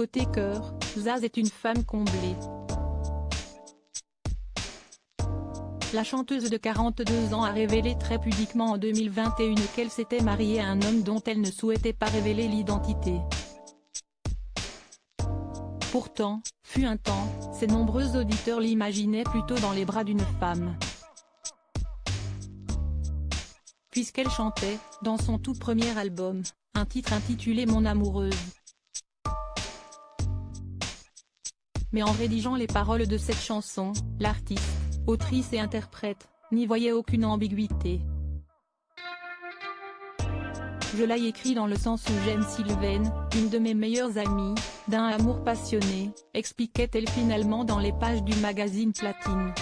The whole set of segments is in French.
Côté cœur, Zaz est une femme comblée. La chanteuse de 42 ans a révélé très pudiquement en 2021 qu'elle s'était mariée à un homme dont elle ne souhaitait pas révéler l'identité. Pourtant, fut un temps, ses nombreux auditeurs l'imaginaient plutôt dans les bras d'une femme. Puisqu'elle chantait, dans son tout premier album, un titre intitulé Mon amoureuse. Mais en rédigeant les paroles de cette chanson, l'artiste, autrice et interprète, n'y voyait aucune ambiguïté. Je l'ai écrit dans le sens où j'aime Sylvaine, une de mes meilleures amies, d'un amour passionné, expliquait-elle finalement dans les pages du magazine Platine.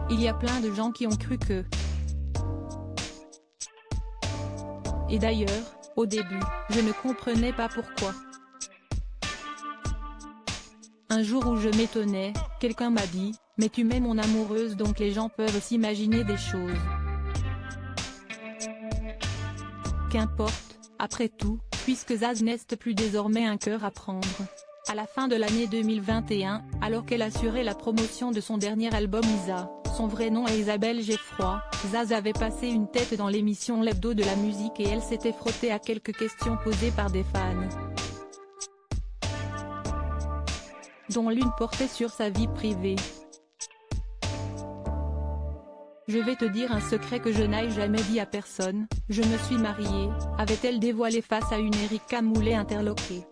Il y a plein de gens qui ont cru que... Et d'ailleurs, au début, je ne comprenais pas pourquoi. Un jour où je m'étonnais, quelqu'un m'a dit « Mais tu mets mon amoureuse donc les gens peuvent s'imaginer des choses. » Qu'importe, après tout, puisque Zaz n'est plus désormais un cœur à prendre. À la fin de l'année 2021, alors qu'elle assurait la promotion de son dernier album Isa, son vrai nom est Isabelle Geffroy, Zaz avait passé une tête dans l'émission L'Hebdo de la musique et elle s'était frottée à quelques questions posées par des fans. Dont l'une portait sur sa vie privée. Je vais te dire un secret que je n'ai jamais dit à personne, je me suis mariée, avait-elle dévoilé face à une Erika Moulay interloquée.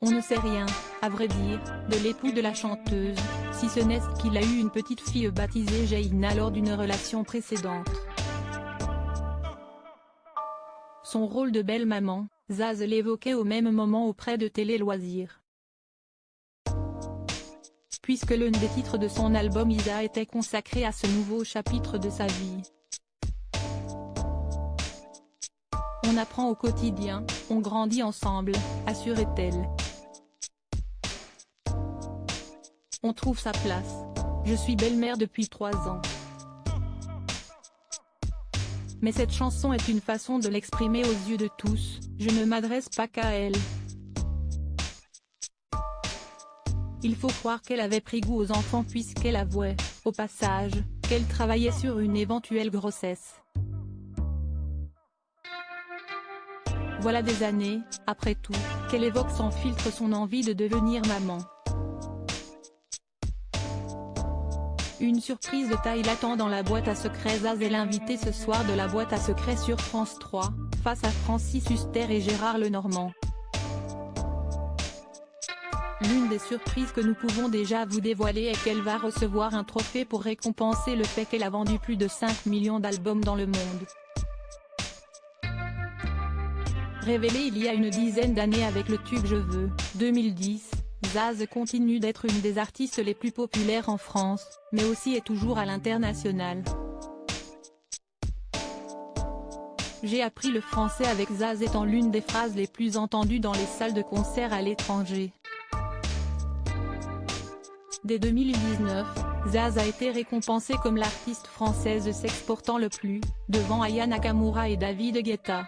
On ne sait rien, à vrai dire, de l'époux de la chanteuse, si ce n'est qu'il a eu une petite fille baptisée Jaina lors d'une relation précédente. Son rôle de belle maman, Zaz l'évoquait au même moment auprès de Télé Loisirs. Puisque l'un des titres de son album Isa était consacré à ce nouveau chapitre de sa vie. On apprend au quotidien, on grandit ensemble, assurait-elle. On trouve sa place. Je suis belle-mère depuis 3 ans. Mais cette chanson est une façon de l'exprimer aux yeux de tous, je ne m'adresse pas qu'à elle. Il faut croire qu'elle avait pris goût aux enfants puisqu'elle avouait, au passage, qu'elle travaillait sur une éventuelle grossesse. Voilà des années, après tout, qu'elle évoque sans filtre son envie de devenir maman. Une surprise de taille l'attend dans la boîte à secrets. Zaz est l'invité ce soir de la boîte à secrets sur France 3, face à Francis Huster et Gérard Lenormand. L'une des surprises que nous pouvons déjà vous dévoiler est qu'elle va recevoir un trophée pour récompenser le fait qu'elle a vendu plus de 5 millions d'albums dans le monde. Révélée il y a une dizaine d'années avec le tube Je veux, 2010, Zaz continue d'être une des artistes les plus populaires en France, mais aussi est toujours à l'international. J'ai appris le français avec Zaz étant l'une des phrases les plus entendues dans les salles de concert à l'étranger. Dès 2019, Zaz a été récompensée comme l'artiste française s'exportant le plus, devant Aya Nakamura et David Guetta.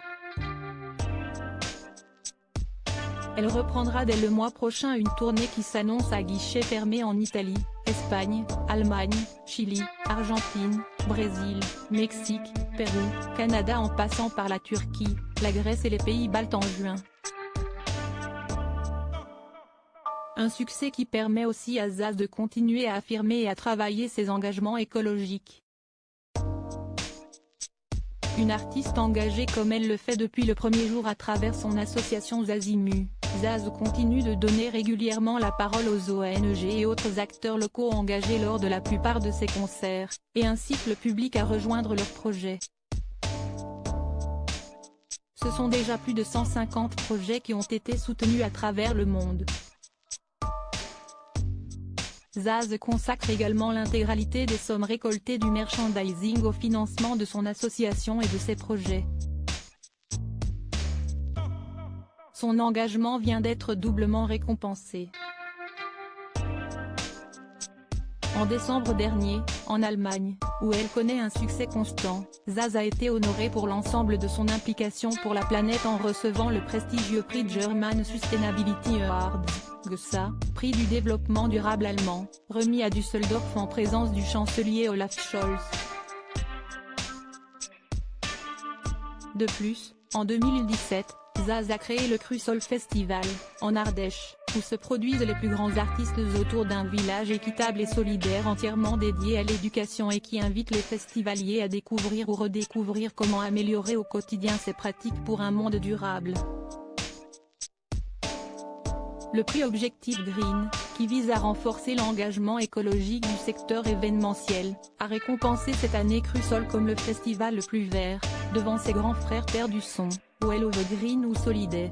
Elle reprendra dès le mois prochain une tournée qui s'annonce à guichet fermé en Italie, Espagne, Allemagne, Chili, Argentine, Brésil, Mexique, Pérou, Canada en passant par la Turquie, la Grèce et les pays baltes en juin. Un succès qui permet aussi à Zaz de continuer à affirmer et à travailler ses engagements écologiques. Une artiste engagée comme elle le fait depuis le premier jour à travers son association Zazimu, Zaz continue de donner régulièrement la parole aux ONG et autres acteurs locaux engagés lors de la plupart de ses concerts, et incite le public à rejoindre leurs projets. Ce sont déjà plus de 150 projets qui ont été soutenus à travers le monde. Zaz consacre également l'intégralité des sommes récoltées du merchandising au financement de son association et de ses projets. Son engagement vient d'être doublement récompensé. En décembre dernier, en Allemagne, où elle connaît un succès constant, Zaz a été honorée pour l'ensemble de son implication pour la planète en recevant le prestigieux prix German Sustainability Award, GSA, prix du développement durable allemand, remis à Düsseldorf en présence du chancelier Olaf Scholz. De plus, en 2017, Zaz a créé le Crucial Festival, en Ardèche, où se produisent les plus grands artistes autour d'un village équitable et solidaire entièrement dédié à l'éducation et qui invite les festivaliers à découvrir ou redécouvrir comment améliorer au quotidien ces pratiques pour un monde durable. Le prix Objectif Green, qui vise à renforcer l'engagement écologique du secteur événementiel, a récompensé cette année Crucial comme le festival le plus vert, devant ses grands frères pairs du son, Well Over Green ou Solidaire.